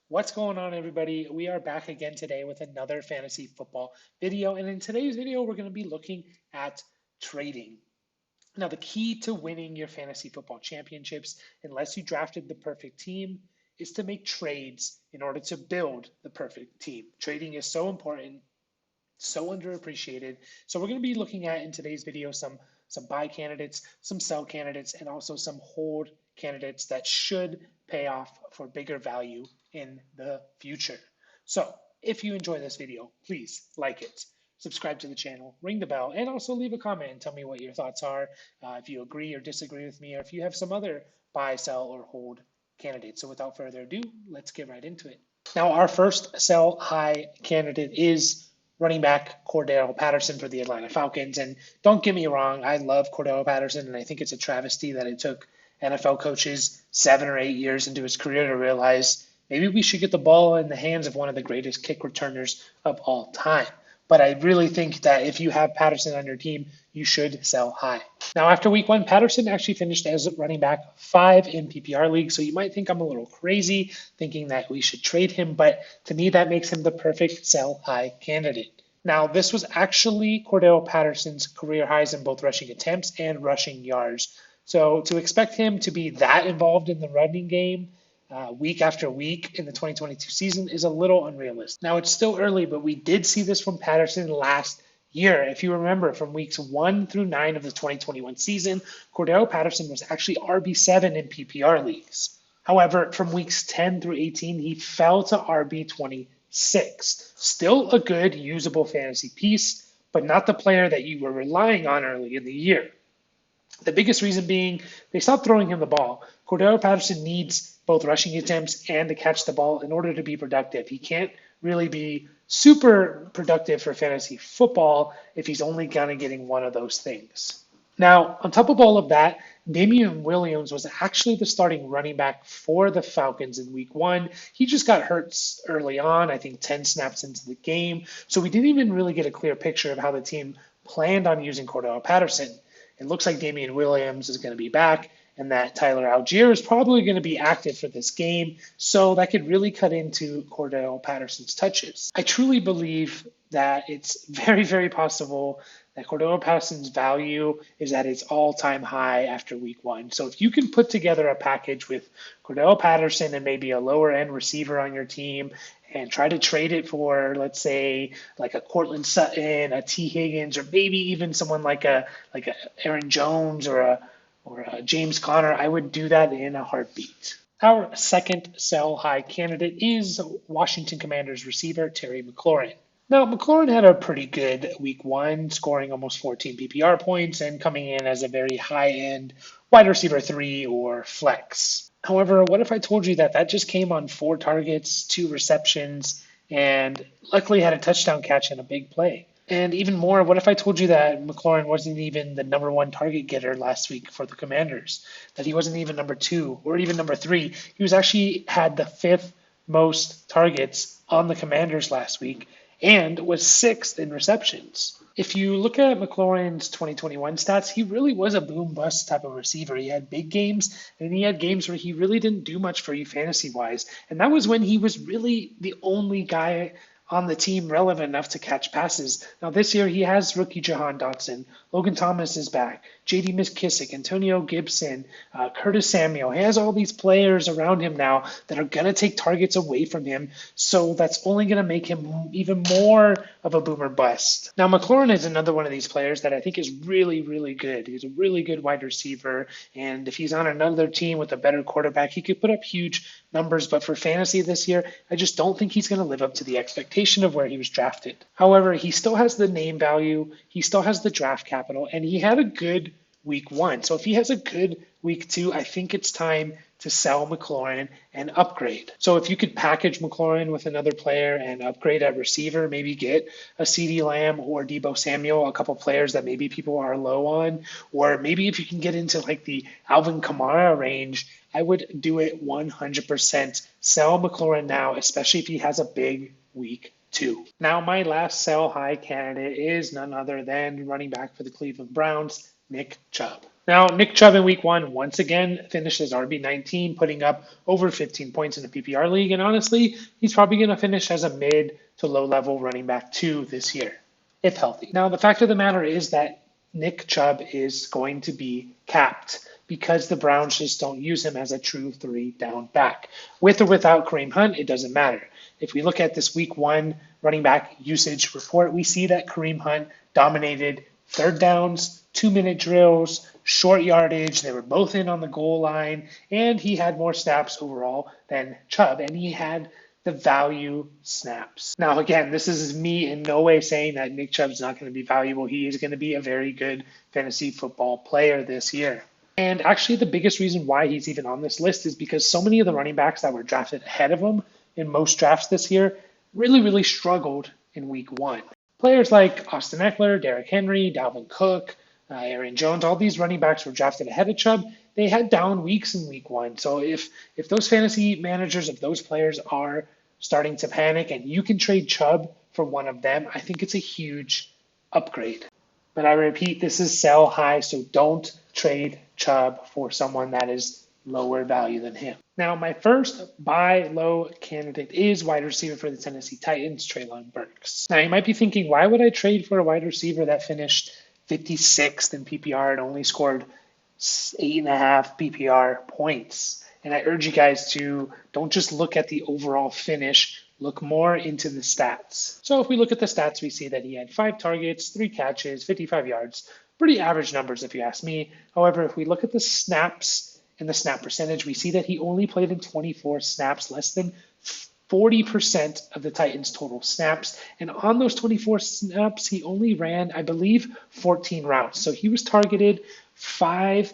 What's going on, everybody? We are back again today with another fantasy football video. And in today's video, we're going to be looking at trading. Now, the key to winning your fantasy football championships, unless you drafted the perfect team, is to make trades in order to build the perfect team. Trading is so important, so underappreciated. So we're going to be looking at in today's video some buy candidates, some sell candidates, and also some hold candidates that should pay off for bigger value in the future. So if you enjoy this video, please like it, subscribe to the channel, ring the bell, and also leave a comment and tell me what your thoughts are, if you agree or disagree with me, or if you have some other buy, sell, or hold candidates. So without further ado, let's get right into it. Now, our first sell high candidate is running back Cordero Patterson for the Atlanta Falcons. And don't get me wrong, I love Cordero Patterson, and I think it's a travesty that it took NFL coaches 7 or 8 years into his career to realize maybe we should get the ball in the hands of one of the greatest kick returners of all time. But I really think that if you have Patterson on your team, you should sell high. Now, after week one, Patterson actually finished as running back 5 in PPR league. So you might think I'm a little crazy thinking that we should trade him, but to me, that makes him the perfect sell high candidate. Now, this was actually Cordell Patterson's career highs in both rushing attempts and rushing yards. So to expect him to be that involved in the running game week after week in the 2022 season is a little unrealistic. Now, it's still early, but we did see this from Patterson last year. If you remember, from weeks 1 through 9 of the 2021 season, Cordero Patterson was actually RB7 in PPR leagues. However, from weeks 10 through 18, he fell to RB26. Still a good, usable fantasy piece, but not the player that you were relying on early in the year. The biggest reason being they stopped throwing him the ball. Cordero Patterson needs both rushing attempts and to catch the ball in order to be productive. He can't really be super productive for fantasy football if he's only kind of getting one of those things. Now, on top of all of that, Damian Williams was actually the starting running back for the Falcons in week one. He just got hurt early on, I think 10 snaps into the game. So we didn't even really get a clear picture of how the team planned on using Cordero Patterson. It looks like Damian Williams is going to be back and that Tyler Algier is probably going to be active for this game. So that could really cut into Cordell Patterson's touches. I truly believe that it's very, very possible that Cordell Patterson's value is at its all-time high after week one. So if you can put together a package with Cordell Patterson and maybe a lower-end receiver on your team and try to trade it for, let's say, like a Cortland Sutton, a T. Higgins, or maybe even someone like a Aaron Jones or a James Conner, I would do that in a heartbeat. Our second sell high candidate is Washington Commanders receiver Terry McLaurin. Now, McLaurin had a pretty good week one, scoring almost 14 PPR points and coming in as a very high end wide receiver 3 or flex. However, what if I told you that that just came on 4 targets, 2 receptions, and luckily had a touchdown catch and a big play? And even more, what if I told you that McLaurin wasn't even the number 1 target getter last week for the Commanders? That he wasn't even number 2 or even number 3. He was actually had the 5th most targets on the Commanders last week and was 6th in receptions. If you look at McLaurin's 2021 stats, he really was a boom bust type of receiver. He had big games and he had games where he really didn't do much for you fantasy wise. And that was when he was really the only guy on the team relevant enough to catch passes. Now this year he has rookie Jahan Dotson, Logan Thomas is back, J.D. McKissick, Antonio Gibson, Curtis Samuel. He has all these players around him now that are going to take targets away from him, so that's only going to make him even more of a boomer bust. Now McLaurin is another one of these players that I think is really, really good. He's a really good wide receiver, and if he's on another team with a better quarterback, he could put up huge numbers, but for fantasy this year, I just don't think he's going to live up to the expectation of where he was drafted. However, he still has the name value, he still has the draft capital, and he had a good week one. So if he has a good week two, I think it's time to sell McLaurin and upgrade. So if you could package McLaurin with another player and upgrade at receiver, maybe get a CeeDee Lamb or Deebo Samuel, a couple players that maybe people are low on, or maybe if you can get into like the Alvin Kamara range, I would do it 100%. Sell McLaurin now, especially if he has a big week two. Now, my last sell high candidate is none other than running back for the Cleveland Browns, Nick Chubb. Now, Nick Chubb in week one once again finished as RB19, putting up over 15 points in the PPR league. And honestly, he's probably going to finish as a mid to low level running back 2 this year, if healthy. Now, the fact of the matter is that Nick Chubb is going to be capped because the Browns just don't use him as a true 3-down back. With or without Kareem Hunt, it doesn't matter. If we look at this week one running back usage report, we see that Kareem Hunt dominated third downs, 2-minute drills, short yardage. They were both in on the goal line, and he had more snaps overall than Chubb, and he had the value snaps. Now, again, this is me in no way saying that Nick Chubb's not going to be valuable. He is going to be a very good fantasy football player this year. And actually, the biggest reason why he's even on this list is because so many of the running backs that were drafted ahead of him in most drafts this year really struggled in week one. Players like Austin Eckler, Derrick Henry, Dalvin Cook, Aaron Jones, all these running backs were drafted ahead of Chubb. They had down weeks in week one. So if those fantasy managers, if those players are starting to panic and you can trade Chubb for one of them, I think it's a huge upgrade. But I repeat, this is sell high, so don't trade Chubb for someone that is lower value than him. Now, my first buy low candidate is wide receiver for the Tennessee Titans, Treylon Burks. Now, you might be thinking, why would I trade for a wide receiver that finished 56th in PPR and only scored 8.5 PPR points? And I urge you guys to don't just look at the overall finish, look more into the stats. So if we look at the stats, we see that he had 5 targets, 3 catches, 55 yards. Pretty average numbers if you ask me. However, if we look at the snaps and the snap percentage, we see that he only played in 24 snaps, less than 40% of the Titans' total snaps. And on those 24 snaps, he only ran, I believe, 14 routes. So he was targeted 5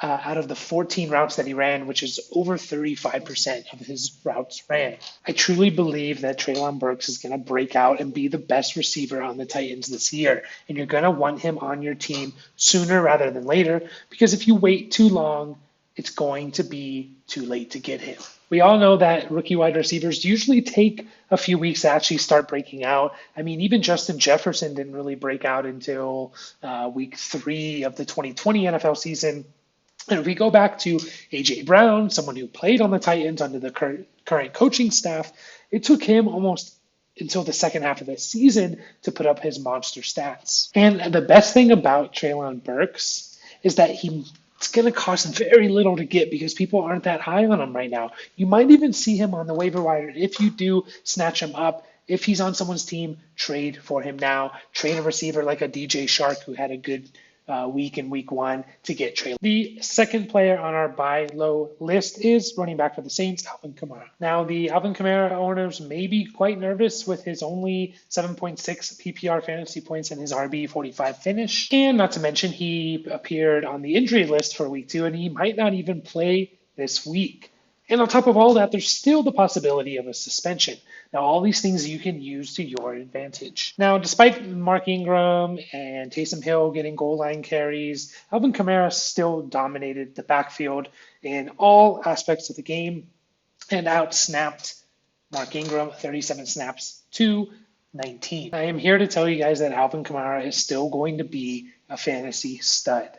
out of the 14 routes that he ran, which is over 35% of his routes ran. I truly believe that Treylon Burks is going to break out and be the best receiver on the Titans this year. And you're going to want him on your team sooner rather than later, because if you wait too long, it's going to be too late to get him. We all know that rookie wide receivers usually take a few weeks to actually start breaking out. I mean, even Justin Jefferson didn't really break out until week 3 of the 2020 NFL season. And if we go back to A.J. Brown, someone who played on the Titans under the current coaching staff, it took him almost until the second half of the season to put up his monster stats. And the best thing about Treylon Burks is that it's going to cost very little to get because people aren't that high on him right now. You might even see him on the waiver wire. If you do snatch him up, if he's on someone's team, trade for him now. Trade a receiver like a DJ Shark who had a good week in week one to get Treylon. The second player on our buy low list is running back for the Saints, Alvin Kamara. Now, the Alvin Kamara owners may be quite nervous with his only 7.6 PPR fantasy points and his RB 45 finish. And not to mention, he appeared on the injury list for week 2, and he might not even play this week. And on top of all that, there's still the possibility of a suspension. Now, all these things you can use to your advantage. Now, despite Mark Ingram and Taysom Hill getting goal line carries, Alvin Kamara still dominated the backfield in all aspects of the game and outsnapped Mark Ingram 37 snaps to 19. I am here to tell you guys that Alvin Kamara is still going to be a fantasy stud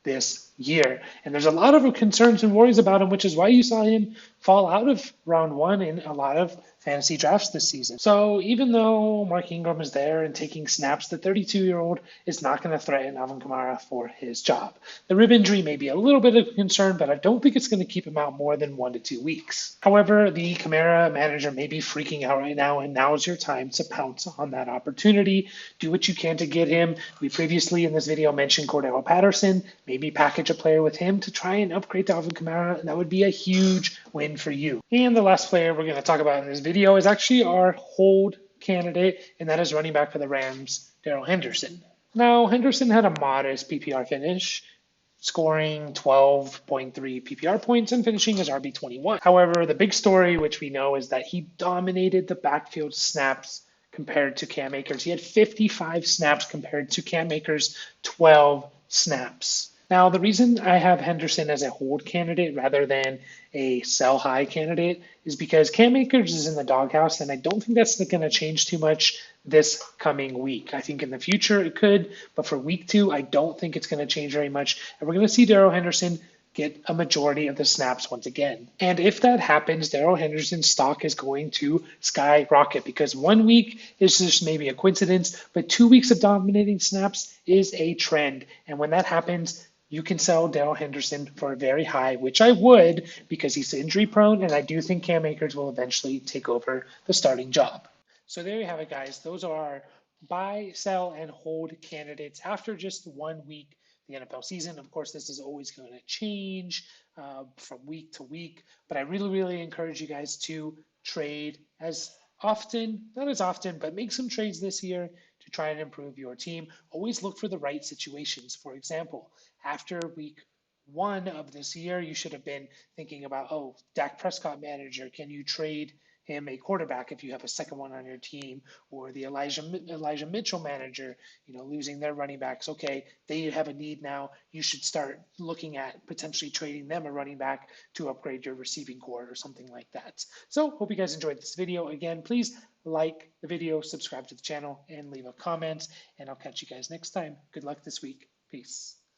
this year. And there's a lot of concerns and worries about him, which is why you saw him fall out of round 1 in a lot of fantasy drafts this season. So even though Mark Ingram is there and taking snaps, the 32-year-old is not going to threaten Alvin Kamara for his job. The rib injury may be a little bit of a concern, but I don't think it's going to keep him out more than 1 to 2 weeks. However, the Kamara manager may be freaking out right now, and now is your time to pounce on that opportunity. Do what you can to get him. We previously in this video mentioned Cordell Patterson. Maybe package a player with him to try and upgrade to Alvin Kamara. That would be a huge win for you. And the last player we're going to talk about in this video is actually our hold candidate, and that is running back for the Rams, Darrell Henderson. Now, Henderson had a modest PPR finish, scoring 12.3 PPR points and finishing as RB21. However, the big story, which we know, is that he dominated the backfield snaps compared to Cam Akers. He had 55 snaps compared to Cam Akers' 12 snaps. Now, the reason I have Henderson as a hold candidate rather than a sell high candidate is because Cam Akers is in the doghouse, and I don't think that's going to change too much this coming week. I think in the future it could, but for week 2, I don't think it's going to change very much. And we're going to see Darrell Henderson get a majority of the snaps once again. And if that happens, Darrell Henderson's stock is going to skyrocket because 1 week is just maybe a coincidence, but 2 weeks of dominating snaps is a trend. And when that happens, you can sell Darrell Henderson for a very high, which I would because he's injury prone, and I do think Cam Akers will eventually take over the starting job. So there you have it, guys. Those are our buy, sell, and hold candidates after just 1 week the NFL season. Of course, this is always going to change from week to week, but I really, really encourage you guys to trade as often, not as often, but make some trades this year to try and improve your team. Always look for the right situations. For example, after week 1 of this year, you should have been thinking about, oh, Dak Prescott manager, can you trade him a quarterback if you have a second one on your team, or the Elijah Mitchell manager, losing their running backs. Okay, they have a need now. You should start looking at potentially trading them a running back to upgrade your receiving core or something like that. So hope you guys enjoyed this video. Again, please like the video, subscribe to the channel, and leave a comment, and I'll catch you guys next time. Good luck this week. Peace.